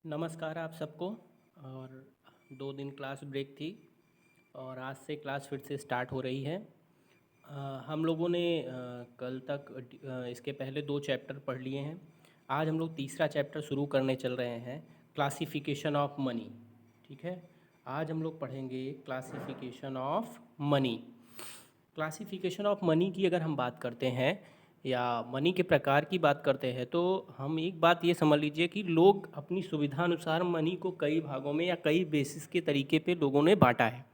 नमस्कार आप सबको। और 2 दिन क्लास ब्रेक थी और आज से क्लास फिर से स्टार्ट हो रही है। हम लोगों ने कल तक इसके पहले 2 चैप्टर पढ़ लिए हैं। आज हम लोग तीसरा चैप्टर शुरू करने चल रहे हैं, क्लासिफिकेशन ऑफ मनी। ठीक है, आज हम लोग पढ़ेंगे classification of money. Classification of money की अगर हम बात करते हैं या मनी के प्रकार की बात करते हैं तो हम एक बात ये समझ लीजिए कि लोग अपनी सुविधा अनुसार मनी को कई भागों में या कई बेसिस के तरीके पे लोगों ने बांटा है।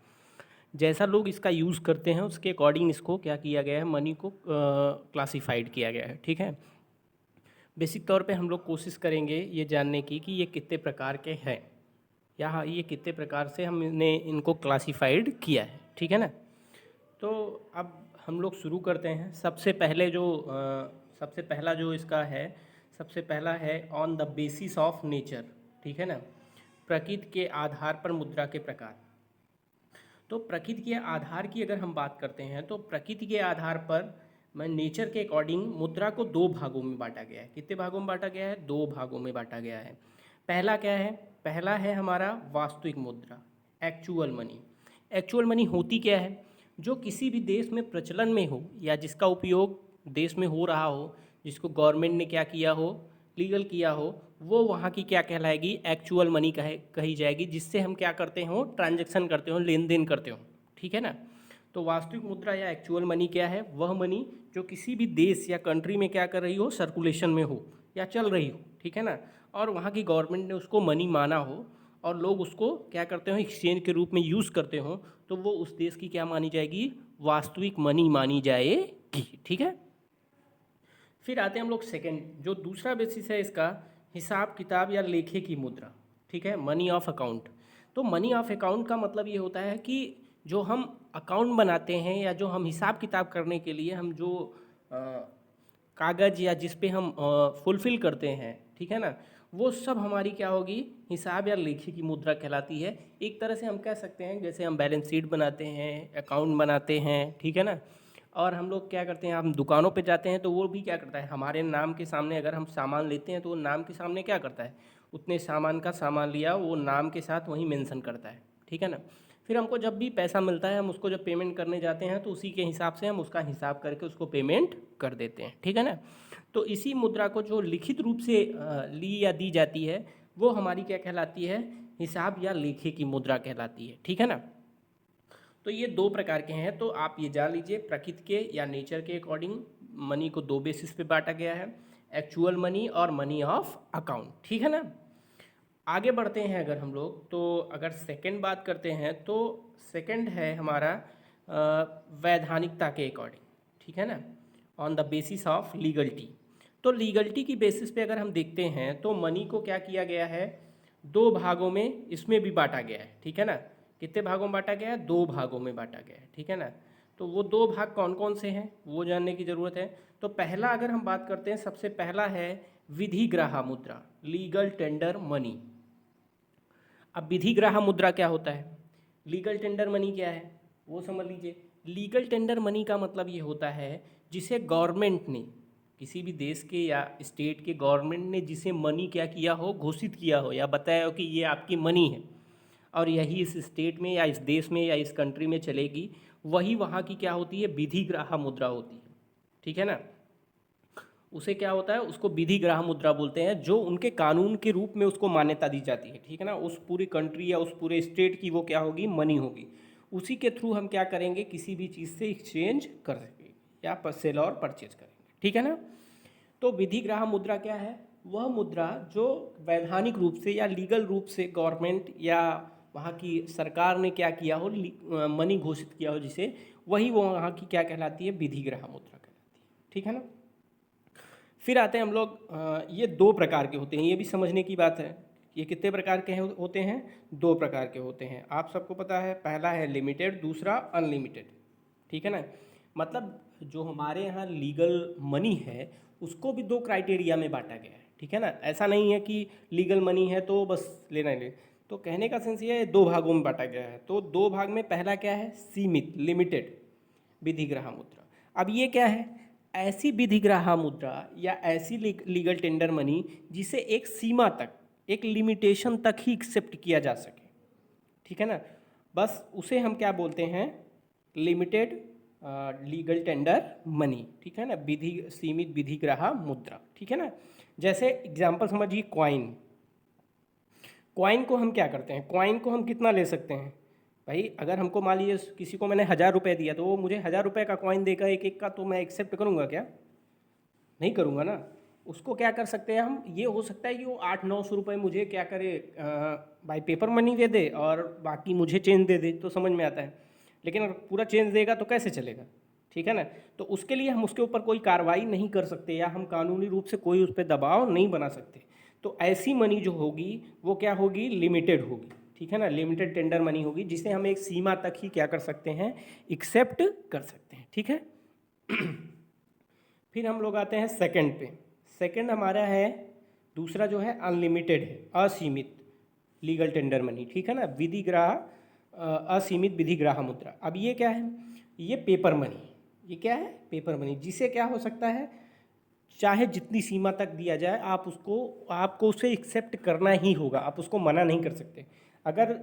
जैसा लोग इसका यूज़ करते हैं उसके अकॉर्डिंग इसको क्या किया गया है, मनी को क्लासिफाइड किया गया है। ठीक है, बेसिक तौर पे हम लोग कोशिश करेंगे ये जानने की कि ये कितने प्रकार के हैं या हाँ ये कितने प्रकार से हमने इनको क्लासिफाइड किया है। ठीक है ना, तो अब हम लोग शुरू करते हैं। सबसे पहला जो इसका है, सबसे पहला है on the basis of nature. ठीक है ना, प्रकृति के आधार पर मुद्रा के प्रकार। तो प्रकृति के आधार की अगर हम बात करते हैं तो प्रकृति के आधार पर मैं नेचर के अकॉर्डिंग मुद्रा को 2 भागों में बांटा गया है। कितने भागों में बांटा गया है? 2 भागों में बांटा गया है। पहला क्या है? पहला है हमारा वास्तविक मुद्रा, एक्चुअल मनी। एक्चुअल मनी होती क्या है? जो किसी भी देश में प्रचलन में हो या जिसका उपयोग देश में हो रहा हो, जिसको गवर्नमेंट ने क्या किया हो, लीगल किया हो, वो वहाँ की क्या कहलाएगी? एक्चुअल मनी कही जाएगी, जिससे हम क्या करते हो? ट्रांजैक्शन करते हो, लेन देन करते हो। ठीक है ना, तो वास्तविक मुद्रा या एक्चुअल मनी क्या है? वह मनी जो किसी भी देश या कंट्री में क्या कर रही हो? सर्कुलेशन में हो या चल रही हो। ठीक है ना, और वहाँ की गवर्नमेंट ने उसको मनी माना हो और लोग उसको क्या करते हो? एक्सचेंज के रूप में यूज़ करते हो, तो वो उस देश की क्या मानी जाएगी? वास्तविक मनी मानी जाएगी। ठीक है, फिर आते हैं हम लोग सेकंड, जो दूसरा बेसिस है इसका, हिसाब किताब या लेखे की मुद्रा। ठीक है, मनी ऑफ अकाउंट। तो मनी ऑफ अकाउंट का मतलब ये होता है कि जो हम अकाउंट बनाते हैं या जो हम हिसाब किताब करने के लिए हम जो कागज़ या जिस पे हम फुलफ़िल करते हैं, ठीक है ना, वो सब हमारी क्या होगी? हिसाब या लेखे की मुद्रा कहलाती है। एक तरह से हम कह सकते हैं जैसे हम बैलेंस शीट बनाते हैं, अकाउंट बनाते हैं। ठीक है ना, और हम लोग क्या करते हैं, हम दुकानों पे जाते हैं तो वो भी क्या करता है? हमारे नाम के सामने अगर हम सामान लेते हैं तो वो नाम के सामने क्या करता है? उतने सामान का सामान लिया वो नाम के साथ वहीं मेंशन करता है। ठीक है ना, फिर हमको जब भी पैसा मिलता है हम उसको जब पेमेंट करने जाते हैं तो उसी के हिसाब से हम उसका हिसाब करके उसको पेमेंट कर देते हैं। ठीक है ना, तो इसी मुद्रा को जो लिखित रूप से ली या दी जाती है वो हमारी क्या कहलाती है? हिसाब या लेखे की मुद्रा कहलाती है। ठीक है ना, तो ये 2 प्रकार के हैं। तो आप ये जान लीजिए, प्रकृति के या नेचर के अकॉर्डिंग मनी को 2 बेसिस पे बांटा गया है, एक्चुअल मनी और मनी ऑफ अकाउंट। ठीक है ना, आगे बढ़ते हैं अगर हम लोग, तो अगर सेकंड बात करते हैं तो सेकंड है हमारा वैधानिकता के अकॉर्डिंग। ठीक है ना, on the basis of legality. तो लीगलिटी की बेसिस पे अगर हम देखते हैं तो मनी को क्या किया गया है? 2 भागों में इसमें भी बांटा गया है। ठीक है ना, कितने भागों में बांटा गया है? 2 भागों में बांटा गया है। ठीक है ना, तो वो 2 भाग कौन कौन से हैं वो जानने की ज़रूरत है। तो पहला अगर हम बात करते हैं, सबसे पहला है विधिग्राह मुद्रा, लीगल टेंडर मनी। अब विधिग्राह मुद्रा क्या होता है? लीगल टेंडर मनी क्या है वो समझ लीजिए। लीगल टेंडर मनी का मतलब ये होता है जिसे गवर्नमेंट ने, किसी भी देश के या स्टेट के गवर्नमेंट ने जिसे मनी क्या किया हो? घोषित किया हो या बताया हो कि ये आपकी मनी है और यही इस स्टेट में या इस देश में या इस कंट्री में चलेगी, वही वहाँ की क्या होती है? विधिग्राह मुद्रा होती है। ठीक है ना, उसे क्या होता है? उसको विधिग्राह मुद्रा बोलते हैं, जो उनके कानून के रूप में उसको मान्यता दी जाती है। ठीक है ना, उस पूरी कंट्री या उस पूरे स्टेट की वो क्या होगी? मनी होगी। उसी के थ्रू हम क्या करेंगे? किसी भी चीज़ से एक्सचेंज कर सकेंगे या सेल और परचेज करेंगे। ठीक है ना, तो विधिग्राह मुद्रा क्या है? वह मुद्रा जो वैधानिक रूप से या लीगल रूप से गवर्नमेंट या वहाँ की सरकार ने क्या किया हो? मनी घोषित किया हो जिसे, वही वो वहाँ की क्या कहलाती है? विधिग्राह मुद्रा कहलाती है। ठीक है ना, फिर आते हैं हम लोग, ये 2 प्रकार के होते हैं, ये भी समझने की बात है। ये कितने प्रकार के होते हैं? 2 प्रकार के होते हैं। आप सबको पता है, पहला है लिमिटेड, दूसरा अनलिमिटेड। ठीक है ना, मतलब जो हमारे यहाँ लीगल मनी है उसको भी 2 क्राइटेरिया में बांटा गया है। ठीक है ना, ऐसा नहीं है कि लीगल मनी है तो बस लेना ही ले। तो कहने का सेंस ये है, 2 भागों में बांटा गया है। तो 2 भाग में पहला क्या है? सीमित, लिमिटेड विधिग्राह मुद्रा। अब ये क्या है? ऐसी विधिग्राह मुद्रा या ऐसी लीगल टेंडर मनी जिसे एक सीमा तक, एक लिमिटेशन तक ही एक्सेप्ट किया जा सके, ठीक है ना, बस उसे हम क्या बोलते हैं, लिमिटेड लीगल टेंडर मनी, ठीक है ना, विधि सीमित विधिग्राह मुद्रा, ठीक है ना। जैसे एग्जांपल समझिए, कॉइन, कॉइन को हम क्या करते हैं, कॉइन को हम कितना ले सकते हैं भाई, अगर हमको मान लीजिए किसी को मैंने 1000 रुपये दिया तो वो मुझे 1000 रुपये का कॉइन देगा एक एक का, तो मैं एक्सेप्ट करूँगा क्या, नहीं करूँगा ना। उसको क्या कर सकते हैं हम, ये हो सकता है कि वो 800-900 रुपये मुझे क्या करे, बाई पेपर मनी दे दे और बाकी मुझे चेंज दे दे, तो समझ में आता है। लेकिन अगर पूरा चेंज देगा तो कैसे चलेगा, ठीक है ना। तो उसके लिए हम उसके ऊपर कोई कार्रवाई नहीं कर सकते या हम कानूनी रूप से कोई उस पर दबाव नहीं बना सकते। तो ऐसी मनी जो होगी वो क्या होगी, लिमिटेड होगी, ठीक है ना, लिमिटेड टेंडर मनी होगी, जिसे हम एक सीमा तक ही क्या कर सकते हैं, एक्सेप्ट कर सकते हैं, ठीक है। फिर हम लोग आते हैं सेकंड पे। सेकंड हमारा है, दूसरा जो है अनलिमिटेड है, असीमित लीगल टेंडर मनी, ठीक है ना, विधिग्राह असीमित विधिग्राह मुद्रा। अब ये क्या है, ये पेपर मनी, ये क्या है, पेपर मनी, जिसे क्या हो सकता है, चाहे जितनी सीमा तक दिया जाए आप उसको, आपको उसे एक्सेप्ट करना ही होगा, आप उसको मना नहीं कर सकते। अगर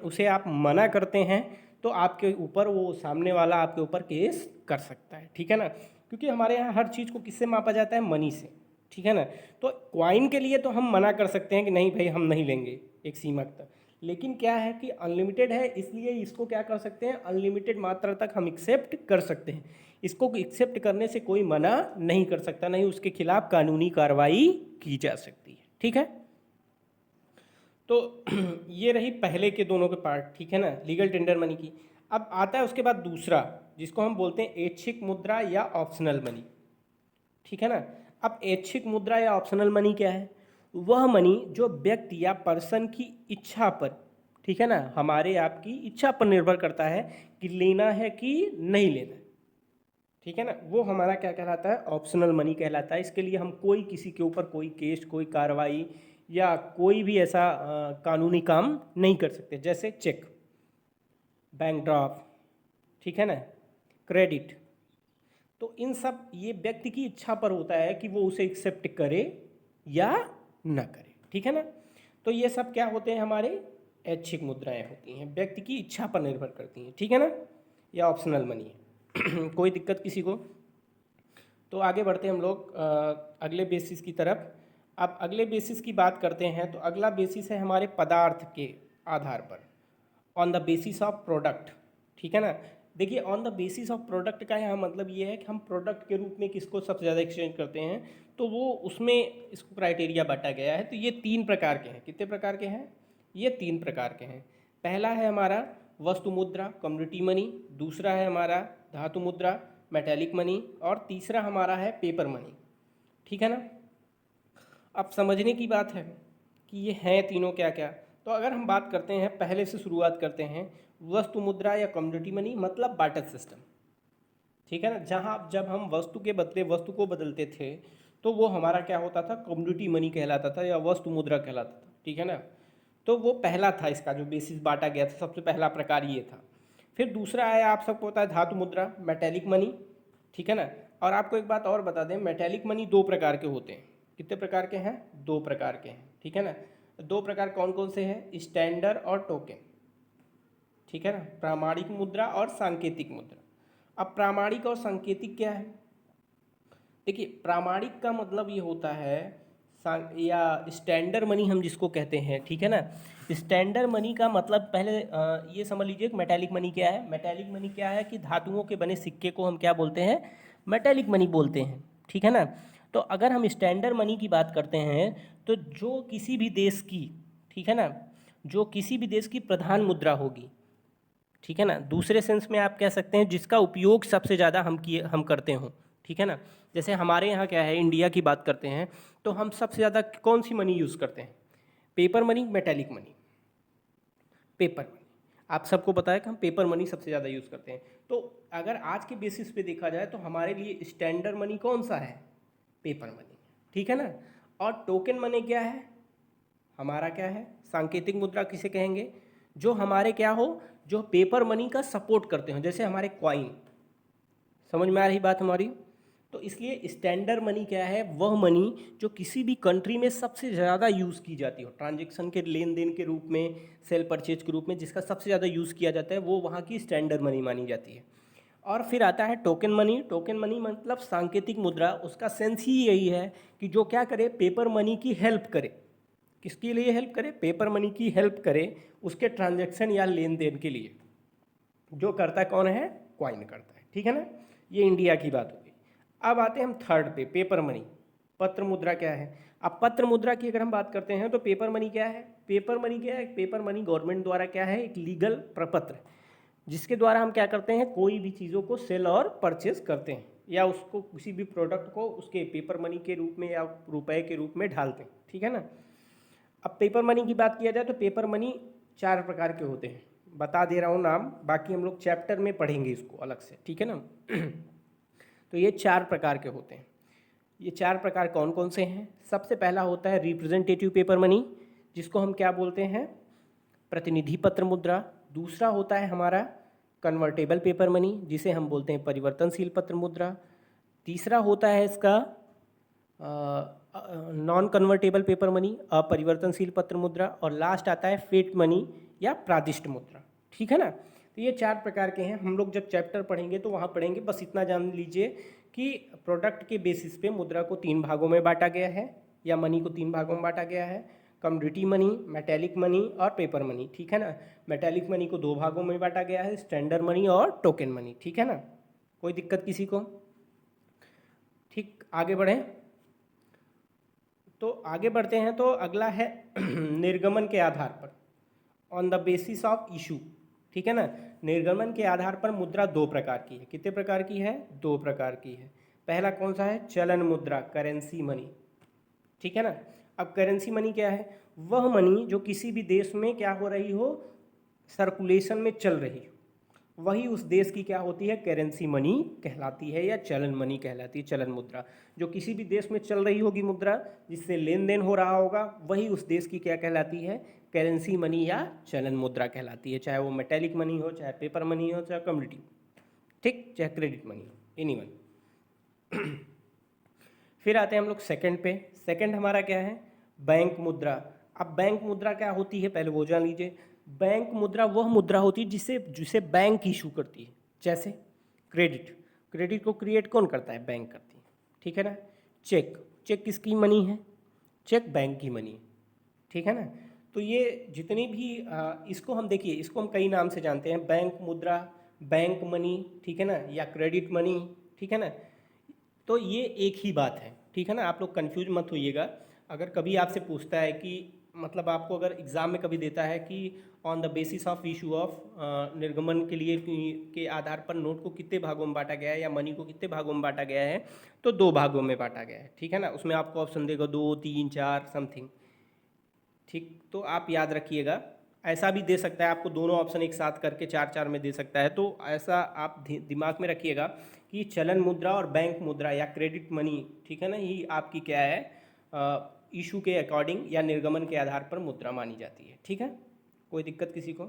उसे आप मना करते हैं तो आपके ऊपर वो सामने वाला आपके ऊपर केस कर सकता है, ठीक है ना, क्योंकि हमारे यहाँ हर चीज़ को किससे मापा जाता है, मनी से, ठीक है ना। तो क्वाइन के लिए तो हम मना कर सकते हैं कि नहीं भाई हम नहीं लेंगे एक सीमा तक, लेकिन क्या है कि अनलिमिटेड है, इसलिए इसको क्या कर सकते हैं, अनलिमिटेड मात्रा तक हम एक्सेप्ट कर सकते हैं। इसको एक्सेप्ट करने से कोई मना नहीं कर सकता, नहीं उसके खिलाफ कानूनी कार्रवाई की जा सकती है, ठीक है। तो ये रही पहले के दोनों के पार्ट, ठीक है ना, लीगल टेंडर मनी की। अब आता है उसके बाद दूसरा, जिसको हम बोलते हैं ऐच्छिक मुद्रा या ऑप्शनल मनी, ठीक है ना। अब ऐच्छिक मुद्रा या ऑप्शनल मनी क्या है, वह मनी जो व्यक्ति या पर्सन की इच्छा पर, ठीक है ना, हमारे आपकी इच्छा पर निर्भर करता है कि लेना है कि नहीं लेना है, ठीक है ना, वो हमारा क्या कहलाता है, ऑप्शनल मनी कहलाता है। इसके लिए हम कोई किसी के ऊपर कोई केस, कोई कार्रवाई या कोई भी ऐसा कानूनी काम नहीं कर सकते, जैसे चेक, बैंक ड्राफ्ट, ठीक है ना, क्रेडिट। तो इन सब ये व्यक्ति की इच्छा पर होता है कि वो उसे एक्सेप्ट करे या ना करे, ठीक है ना। तो ये सब क्या होते हैं, हमारे ऐच्छिक मुद्राएं होती हैं, व्यक्ति की इच्छा पर निर्भर करती हैं, ठीक है ना, या ऑप्शनल मनी है। कोई दिक्कत किसी को, तो आगे बढ़ते हैं हम लोग अगले बेसिस की तरफ। अब अगले बेसिस की बात करते हैं, तो अगला बेसिस है हमारे पदार्थ के आधार पर, on the basis of product, ठीक है ना। देखिए on the basis of product का यहाँ मतलब ये है कि हम प्रोडक्ट के रूप में किसको सबसे ज़्यादा एक्सचेंज करते हैं, तो वो उसमें इसको क्राइटेरिया बांटा गया है। तो ये 3 प्रकार के हैं, कितने प्रकार के हैं, ये 3 प्रकार के हैं। पहला है हमारा वस्तु मुद्रा, कम्युनिटी मनी, दूसरा है हमारा धातु मुद्रा, मेटेलिक मनी, और तीसरा हमारा है पेपर मनी, ठीक है ना। अब समझने की बात है कि ये हैं तीनों क्या क्या। तो अगर हम बात करते हैं, पहले से शुरुआत करते हैं, वस्तु मुद्रा या कम्युनिटी मनी मतलब बार्टर सिस्टम, ठीक है ना, जहाँ जब हम वस्तु के बदले वस्तु को बदलते थे तो वो हमारा क्या होता था, कम्युनिटी मनी कहलाता था या वस्तु मुद्रा कहलाता था, ठीक है ना। तो वो पहला था, इसका जो बेसिस बांटा गया था, सबसे पहला प्रकार ये था। फिर दूसरा आया, आप सबको पता है, धातु मुद्रा, मेटेलिक मनी, ठीक है ना। और आपको एक बात और बता दें, मेटेलिक मनी 2 प्रकार के होते हैं। कितने प्रकार के हैं, 2 प्रकार के हैं, ठीक है ना। 2 प्रकार कौन कौन से हैं, स्टैंडर्ड और टोकन, ठीक है ना, प्रामाणिक मुद्रा और सांकेतिक मुद्रा। अब प्रामाणिक और सांकेतिक क्या है, देखिए प्रामाणिक का मतलब ये होता है या स्टैंडर्ड मनी हम जिसको कहते हैं, ठीक है ना। स्टैंडर्ड मनी का मतलब पहले ये समझ लीजिए कि मेटालिक मनी क्या है। मेटालिक मनी क्या है कि धातुओं के बने सिक्के को हम क्या बोलते हैं, मेटालिक मनी बोलते हैं, ठीक है ना। तो अगर हम स्टैंडर्ड मनी की बात करते हैं तो जो किसी भी देश की, ठीक है ना, जो किसी भी देश की प्रधान मुद्रा होगी, ठीक है ना, दूसरे सेंस में आप कह सकते हैं जिसका उपयोग सबसे ज़्यादा हम करते हों, ठीक है ना। जैसे हमारे यहाँ क्या है, इंडिया की बात करते हैं तो हम सबसे ज़्यादा कौन सी मनी यूज़ करते हैं, paper money, metallic money, paper money. आप सबको पता है कि हम पेपर मनी सबसे ज़्यादा यूज़ करते हैं। तो अगर आज के बेसिस पे देखा जाए तो हमारे लिए स्टैंडर्ड मनी कौन सा है, पेपर मनी, ठीक है ना। और टोकन मनी क्या है, हमारा क्या है, सांकेतिक मुद्रा किसे कहेंगे, जो हमारे क्या हो, जो पेपर मनी का सपोर्ट करते हो, जैसे हमारे कॉइन, समझ में आ रही बात हमारी। तो इसलिए स्टैंडर्ड मनी क्या है, वह मनी जो किसी भी कंट्री में सबसे ज़्यादा यूज़ की जाती हो, ट्रांजैक्शन के लेन देन के रूप में, सेल परचेज के रूप में जिसका सबसे ज़्यादा यूज़ किया जाता है, वो वहाँ की स्टैंडर्ड मनी मानी जाती है। और फिर आता है टोकन मनी। टोकन मनी मतलब सांकेतिक मुद्रा। उसका सेंस ही यही है कि जो क्या करे, पेपर मनी की हेल्प करे। किसके लिए हेल्प करे? पेपर मनी की हेल्प करे उसके ट्रांजैक्शन या लेन देन के लिए। जो करता कौन है? कॉइन करता है, ठीक है ना। ये इंडिया की बात हो गई। अब आते हैं हम थर्ड पे, पेपर मनी। पत्र मुद्रा क्या है? अब पत्र मुद्रा की अगर हम बात करते हैं तो पेपर मनी क्या है? पेपर मनी क्या है? पेपर मनी गवर्नमेंट द्वारा क्या है, एक लीगल प्रपत्र जिसके द्वारा हम क्या करते हैं, कोई भी चीज़ों को सेल और परचेज करते हैं या उसको किसी भी प्रोडक्ट को उसके पेपर मनी के रूप में या रुपए के रूप में ढालते हैं, ठीक है ना। अब पेपर मनी की बात किया जाए तो पेपर मनी 4 प्रकार के होते हैं। बता दे रहा हूँ नाम, बाकी हम लोग चैप्टर में पढ़ेंगे इसको अलग से, ठीक है ना। तो ये 4 प्रकार के होते हैं। ये 4 प्रकार कौन कौन से हैं? सबसे पहला होता है रिप्रेजेंटेटिव पेपर मनी, जिसको हम क्या बोलते हैं, प्रतिनिधि पत्र मुद्रा। दूसरा होता है हमारा कन्वर्टेबल पेपर मनी, जिसे हम बोलते हैं परिवर्तनशील पत्र मुद्रा। तीसरा होता है इसका नॉन कन्वर्टेबल पेपर मनी, अपरिवर्तनशील पत्र मुद्रा। और लास्ट आता है फेट मनी या प्रादिष्ट मुद्रा, ठीक है ना। तो ये 4 प्रकार के हैं। हम लोग जब चैप्टर पढ़ेंगे तो वहाँ पढ़ेंगे। बस इतना जान लीजिए कि प्रोडक्ट के बेसिस पे मुद्रा को 3 भागों में बांटा गया है, या मनी को 3 भागों में बांटा गया है, कमोडिटी मनी, मेटेलिक मनी और पेपर मनी, ठीक है ना। मेटेलिक मनी को 2 भागों में बांटा गया है, स्टैंडर्ड मनी और टोकन मनी, ठीक है ना। कोई दिक्कत किसी को? ठीक, आगे बढ़ें। तो आगे बढ़ते हैं तो अगला है निर्गमन के आधार पर, on the basis of issue, ठीक है ना। निर्गमन के आधार पर मुद्रा 2 प्रकार की है। कितने प्रकार की है? 2 प्रकार की है। पहला कौन सा है? चलन मुद्रा, करेंसी मनी, ठीक है ना। अब करेंसी मनी क्या है? वह मनी जो किसी भी देश में क्या हो रही हो, सर्कुलेशन में चल रही हो, वही उस देश की क्या होती है, करेंसी मनी कहलाती है या चलन मनी कहलाती है, चलन मुद्रा। जो किसी भी देश में चल रही होगी मुद्रा, जिससे लेन देन हो रहा होगा, वही उस देश की क्या कहलाती है, करेंसी मनी या चलन मुद्रा कहलाती है। चाहे वो मेटेलिक मनी हो, चाहे पेपर मनी हो, चाहे कमोडिटी, ठीक, चाहे क्रेडिट मनी हो, एनीवन। फिर आते हैं हम लोग सेकंड पे। सेकंड हमारा क्या है? बैंक मुद्रा। अब बैंक मुद्रा क्या होती है, पहले वो जान लीजिए। बैंक मुद्रा वह मुद्रा होती है जिसे जिसे बैंक इशू करती है। जैसे क्रेडिट, क्रेडिट को क्रिएट कौन करता है? बैंक करती है, ठीक है ना। चेक, चेक किसकी मनी है? चेक बैंक की मनी है, ठीक है ना। तो ये जितनी भी इसको हम देखिए, इसको हम कई नाम से जानते हैं, बैंक मुद्रा, बैंक मनी, ठीक है ना, या क्रेडिट मनी, ठीक है ना। तो ये एक ही बात है, ठीक है ना। आप लोग कंफ्यूज मत होइएगा। अगर कभी आपसे पूछता है कि मतलब आपको अगर एग्ज़ाम में कभी देता है कि on the basis of issue of निर्गमन के लिए के आधार पर नोट को कितने भागों में बांटा गया है या मनी को कितने भागों में बांटा गया है, तो 2 भागों में बांटा गया है, ठीक है ना। उसमें आपको ऑप्शन देगा 2, 3, 4 समथिंग, ठीक। तो आप याद रखिएगा। ऐसा भी दे सकता है आपको, दोनों ऑप्शन एक साथ करके 4-4 में दे सकता है। तो ऐसा आप दिमाग में रखिएगा कि चलन मुद्रा और बैंक मुद्रा या क्रेडिट मनी, ठीक है ना, ये आपकी क्या है, इशू के अकॉर्डिंग या निर्गमन के आधार पर मुद्रा मानी जाती है, ठीक है। कोई दिक्कत किसी को?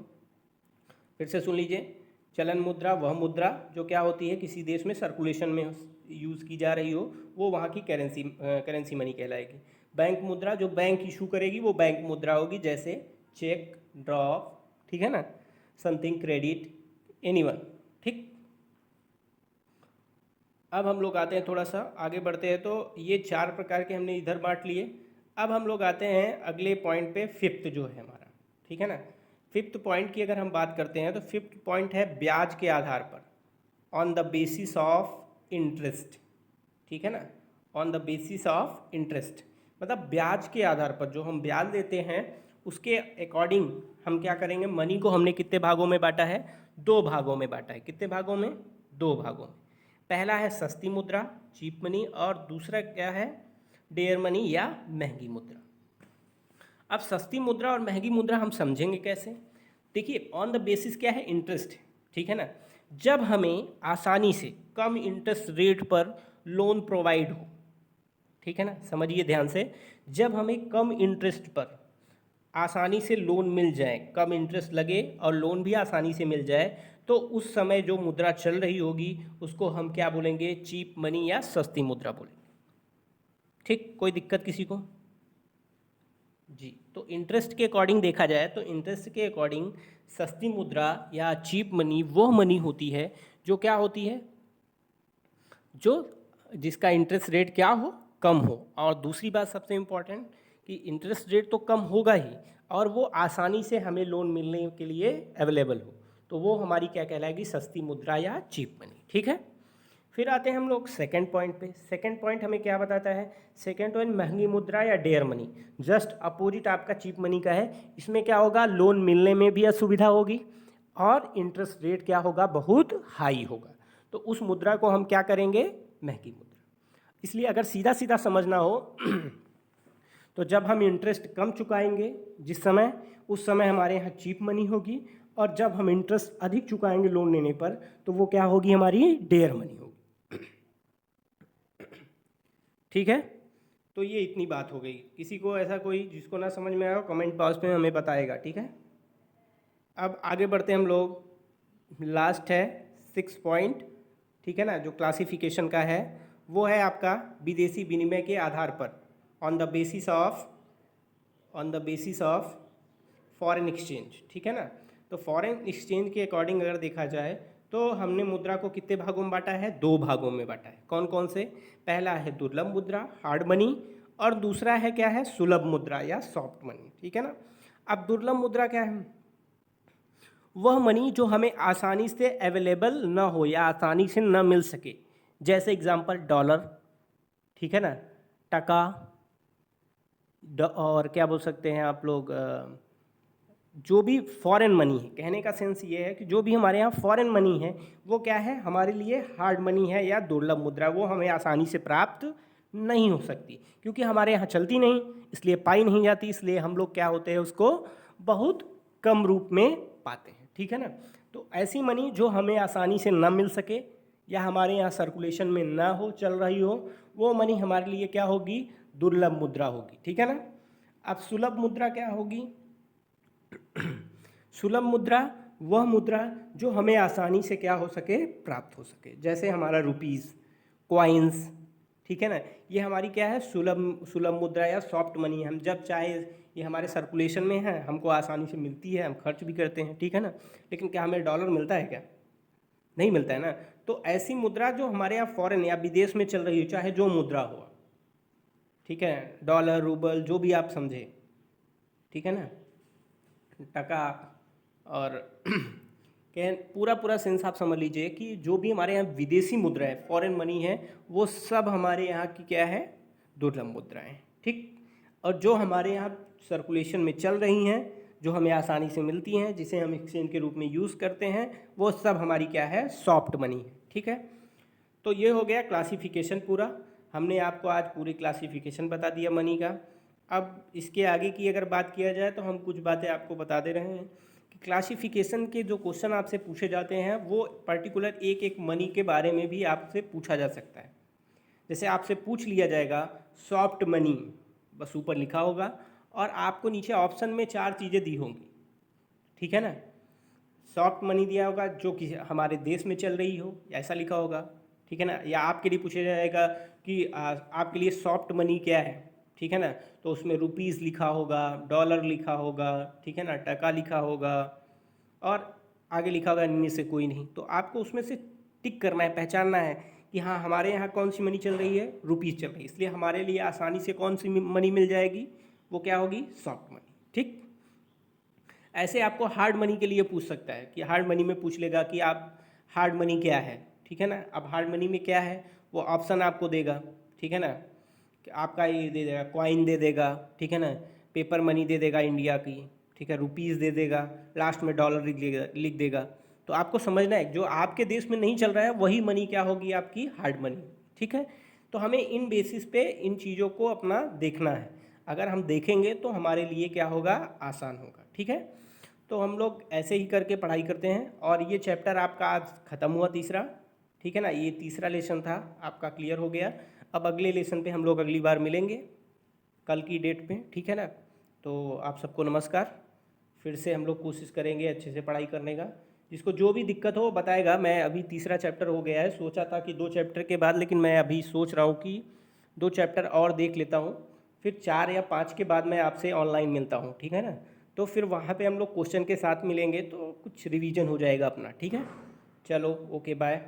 फिर से सुन लीजिए। चलन मुद्रा वह मुद्रा जो क्या होती है, किसी देश में सर्कुलेशन में यूज़ की जा रही हो, वो वहाँ की करेंसी मनी कहलाएगी। बैंक मुद्रा जो बैंक इशू करेगी वो बैंक मुद्रा होगी, जैसे चेक, ड्रॉप, ठीक है ना, समथिंग क्रेडिट, एनीवन, ठीक। अब हम लोग आते हैं, थोड़ा सा आगे बढ़ते हैं। तो ये 4 प्रकार के हमने इधर बांट लिए। अब हम लोग आते हैं अगले पॉइंट पे, फिफ्थ जो है हमारा, ठीक है ना। फिफ्थ पॉइंट की अगर हम बात करते हैं तो फिफ्थ पॉइंट है ब्याज के आधार पर, on the basis of interest, ठीक है ना। On the basis of interest मतलब ब्याज के आधार पर, जो हम ब्याज देते हैं उसके अकॉर्डिंग हम क्या करेंगे, मनी को हमने कितने भागों में बांटा है? 2 भागों में बांटा है। कितने भागों में? 2 भागों में। पहला है सस्ती मुद्रा, चीप मनी, और दूसरा क्या है, डेयर मनी या महंगी मुद्रा। अब सस्ती मुद्रा और महंगी मुद्रा हम समझेंगे कैसे? देखिए, ऑन द बेसिस क्या है, इंटरेस्ट, ठीक है ना। जब हमें आसानी से कम इंटरेस्ट रेट पर लोन प्रोवाइड हो, ठीक है ना, समझिए ध्यान से, जब हमें कम इंटरेस्ट पर आसानी से लोन मिल जाए, कम इंटरेस्ट लगे और लोन भी आसानी से मिल जाए, तो उस समय जो मुद्रा चल रही होगी उसको हम क्या बोलेंगे, चीप मनी या सस्ती मुद्रा बोलेंगे। ठीक, कोई दिक्कत किसी को? जी, तो इंटरेस्ट के अकॉर्डिंग देखा जाए तो इंटरेस्ट के अकॉर्डिंग सस्ती मुद्रा या चीप मनी वो मनी होती है जो क्या होती है, जो जिसका इंटरेस्ट रेट क्या हो, कम हो। और दूसरी बात सबसे इम्पॉर्टेंट कि इंटरेस्ट रेट तो कम होगा ही और वो आसानी से हमें लोन मिलने के लिए अवेलेबल हो, तो वो हमारी क्या कहलाएगी, सस्ती मुद्रा या चीप मनी। ठीक है, फिर आते हैं हम लोग सेकंड पॉइंट पे। सेकंड पॉइंट हमें क्या बताता है, सेकंड पॉइंट महंगी मुद्रा या डेयर मनी, जस्ट अपोजिट आपका चीप मनी का है। इसमें क्या होगा, लोन मिलने में भी असुविधा होगी और इंटरेस्ट रेट क्या होगा, बहुत हाई होगा। तो उस मुद्रा को हम क्या करेंगे, महंगी मुद्रा। इसलिए अगर सीधा सीधा समझना हो तो जब हम इंटरेस्ट कम चुकाएंगे जिस समय, उस समय हमारे यहाँ चीप मनी होगी, और जब हम इंटरेस्ट अधिक चुकाएंगे लोन लेने पर तो वो क्या होगी, हमारी डेयर मनी होगी। ठीक है, तो ये इतनी बात हो गई। किसी को ऐसा कोई जिसको ना समझ में आया हो कमेंट बॉक्स में हमें बताएगा। ठीक है, अब आगे बढ़ते हैं हम लोग। लास्ट है 6 पॉइंट, ठीक है ना, जो क्लासिफिकेशन का है वो है आपका विदेशी विनिमय के आधार पर, on the basis of foreign exchange. ठीक है ना, तो फॉरेन एक्सचेंज के अकॉर्डिंग अगर देखा जाए तो हमने मुद्रा को कितने भागों में बांटा है, 2 भागों में बांटा है। कौन कौन से, पहला है दुर्लभ मुद्रा हार्ड मनी, और दूसरा है क्या है, सुलभ मुद्रा या सॉफ्ट मनी। ठीक है ना, अब दुर्लभ मुद्रा क्या है, वह मनी जो हमें आसानी से अवेलेबल ना हो या आसानी से ना मिल सके, जैसे एग्जांपल डॉलर, ठीक है ना, टका, और क्या बोल सकते हैं आप लोग, जो भी फॉरेन मनी है। कहने का सेंस ये है कि जो भी हमारे यहाँ फॉरेन मनी है वो क्या है, हमारे लिए हार्ड मनी है या दुर्लभ मुद्रा, वो हमें आसानी से प्राप्त नहीं हो सकती क्योंकि हमारे यहाँ चलती नहीं, इसलिए पाई नहीं जाती। इसलिए हम लोग क्या होते हैं, उसको बहुत कम रूप में पाते हैं। ठीक है ना, तो ऐसी मनी जो हमें आसानी से ना मिल सके या हमारे यहाँ सर्कुलेशन में ना हो, चल रही हो, वो मनी हमारे लिए क्या होगी, दुर्लभ मुद्रा होगी। ठीक है ना, अब सुलभ मुद्रा क्या होगी, सुलभ मुद्रा वह मुद्रा जो हमें आसानी से क्या हो सके, प्राप्त हो सके, जैसे हमारा रुपीज़, कॉइन्स। ठीक है ना, ये हमारी क्या है, सुलभ मुद्रा या सॉफ्ट मनी। हम जब चाहे ये हमारे सर्कुलेशन में है, हमको आसानी से मिलती है, हम खर्च भी करते हैं। ठीक है ना, लेकिन क्या हमें डॉलर मिलता है क्या, नहीं मिलता है ना। तो ऐसी मुद्रा जो हमारे यहाँ फॉरेन या विदेश में चल रही हो, चाहे जो मुद्रा हो, ठीक है, डॉलर रूबल जो भी आप समझे, ठीक है ना, टका, और क्या पूरा सेंस आप समझ लीजिए कि जो भी हमारे यहाँ विदेशी मुद्रा है, फॉरेन मनी है, वो सब हमारे यहाँ की क्या है, दुर्लभ मुद्राएं। ठीक, और जो हमारे यहाँ सर्कुलेशन में चल रही हैं, जो हमें आसानी से मिलती हैं, जिसे हम एक्सचेंज के रूप में यूज़ करते हैं, वो सब हमारी क्या है, सॉफ्ट मनी है। ठीक है, तो ये हो गया क्लासिफिकेशन पूरा। हमने आपको आज पूरी क्लासिफिकेशन बता दिया मनी का। अब इसके आगे की अगर बात किया जाए तो हम कुछ बातें आपको बता दे रहे हैं कि क्लासिफिकेशन के जो क्वेश्चन आपसे पूछे जाते हैं वो पर्टिकुलर एक एक मनी के बारे में भी आपसे पूछा जा सकता है। जैसे आपसे पूछ लिया जाएगा सॉफ्ट मनी, बस ऊपर लिखा होगा और आपको नीचे ऑप्शन में 4 चीज़ें दी होंगी। ठीक है ना, सॉफ्ट मनी दिया होगा जो कि हमारे देश में चल रही हो, ऐसा लिखा होगा। ठीक है ना, या आपके लिए पूछा जाएगा कि आपके लिए सॉफ्ट मनी क्या है। ठीक है ना, तो उसमें रुपीज़ लिखा होगा, डॉलर लिखा होगा, ठीक है ना, टका लिखा होगा, और आगे लिखा होगा इनमें से कोई नहीं। तो आपको उसमें से टिक करना है, पहचानना है कि हाँ हमारे यहाँ कौन सी मनी चल रही है, रुपीज़ चल रही है, इसलिए हमारे लिए आसानी से कौन सी मनी मिल जाएगी, वो क्या होगी, सॉफ्ट मनी। ठीक, ऐसे आपको हार्ड मनी के लिए पूछ सकता है कि हार्ड मनी में पूछ लेगा कि आप हार्ड मनी क्या है। ठीक है ना, अब हार्ड मनी में क्या है वो ऑप्शन आपको देगा। ठीक है ना, कि आपका ये दे देगा, कॉइन दे देगा, ठीक है ना, पेपर मनी दे देगा इंडिया की, ठीक है, रुपीज़ दे देगा, लास्ट में डॉलर लिख देगा। तो आपको समझना है जो आपके देश में नहीं चल रहा है वही मनी क्या होगी, आपकी हार्ड मनी। ठीक है, तो हमें इन बेसिस पे इन चीज़ों को अपना देखना है। अगर हम देखेंगे तो हमारे लिए क्या होगा, आसान होगा। ठीक है, तो हम लोग ऐसे ही करके पढ़ाई करते हैं और ये चैप्टर आपका आज ख़त्म हुआ तीसरा। ठीक है ना, ये तीसरा लेसन था आपका, क्लियर हो गया। अब अगले लेसन पे हम लोग अगली बार मिलेंगे कल की डेट पे। ठीक है ना, तो आप सबको नमस्कार। फिर से हम लोग कोशिश करेंगे अच्छे से पढ़ाई करने का। जिसको जो भी दिक्कत हो वो बताएगा। मैं अभी तीसरा चैप्टर हो गया है, सोचा था कि 2 चैप्टर के बाद, लेकिन मैं अभी सोच रहा हूँ कि 2 चैप्टर और देख लेता हूँ, फिर 4 या 5 के बाद मैं आपसे ऑनलाइन मिलता हूँ, ठीक है ना। तो फिर वहाँ पे हम लोग क्वेश्चन के साथ मिलेंगे तो कुछ रिवीजन हो जाएगा अपना, ठीक है। चलो, ओके, बाय।